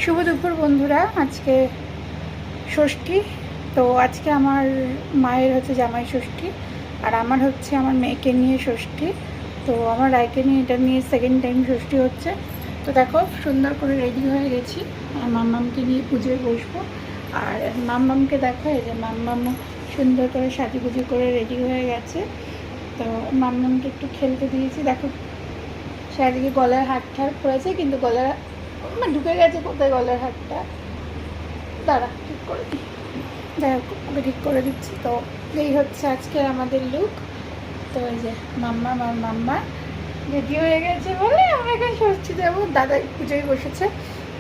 শুভ দুপুর বন্ধুরা। আজকে ষষ্ঠী, তো আজকে আমার মায়ের হচ্ছে জামাই ষষ্ঠী, আর আমার হচ্ছে আমার মেয়েকে নিয়ে ষষ্ঠী। তো আমার রায়কে নিয়ে এটা নিয়ে সেকেন্ড টাইম ষষ্ঠী হচ্ছে। তো দেখো সুন্দর করে রেডি হয়ে গেছি, আর মাম্মামকে নিয়ে পুজোয় বসবো। আর মাম্মামকে দেখো, এই যে মাম্মাম সুন্দর করে সাজুগুজু করে রেডি হয়ে গেছে। তো মাম্মামকে একটু খেলতে দিয়েছি। দেখো সে আজকে গলার হার ঠার পড়েছে, কিন্তু গলার ঢুকে গেছে কোথায় গলার হারটা, দাঁড়া ঠিক করে দিই। যাই হোক, ওকে ঠিক করে দিচ্ছি। তো এই হচ্ছে আজকে আমাদের লুক। তো এই যে মাম্মা আর মাম্মা রেডি হয়ে গেছে বলে আমরা এখন ষষ্ঠী যাবো। দাদা পুজোয় বসেছে,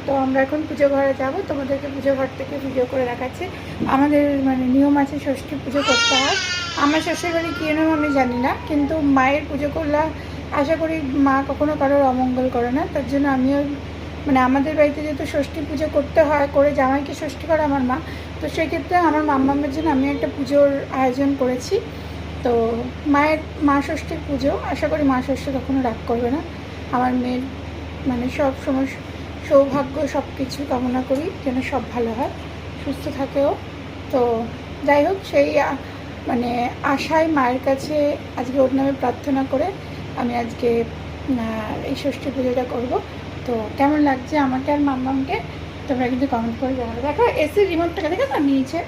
তো আমরা এখন পুজো ঘরে যাবো। তোমাদেরকে পুজো ঘর থেকে ভিডিও করে দেখাচ্ছি। আমাদের নিয়ম আছে ষষ্ঠী পুজো করতে হয়। আমার শ্বশুর বাড়ি কী নিয়ম আমি জানি না, কিন্তু মায়ের পুজো করলে আশা করি মা কখনো কারোর অমঙ্গল করে না। তার জন্য আমিও আমাদের বাড়িতে যেহেতু ষষ্ঠী পুজো করতে হয়, করে জামাইকে ষষ্ঠী করে আমার মা, তো সেক্ষেত্রে আমার মাম্মামের জন্য আমি একটা পুজোর আয়োজন করেছি। তো মায়ের মা ষষ্ঠীর পুজো, আশা করি মা ষষ্ঠী কখনো রাগ করবে না। আমার মেয়ের সব সময় সৌভাগ্য সব কিছু কামনা করি, যেন সব ভালো হয়, সুস্থ থাকেও। তো যাই হোক, সেই আশায় মায়ের কাছে আজকে ওর নামে প্রার্থনা করে আমি আজকে এই ষষ্ঠী পুজোটা করবো। তো কেমন লাগছে আমাকে আর মাম্মামকে তোমরা কিন্তু কমেন্ট করে জানাবে। দেখো এসির রিমোটটাকে দেখে তো নিয়েছে,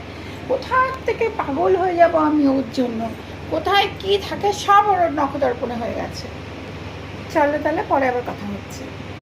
কোথা থেকে পাগল হয়ে যাব আমি ওর জন্য। কোথায় কি থাকে সব ওর নখদর্পণে হয়ে গেছে। চলো তাহলে পরে আবার কথা হচ্ছে।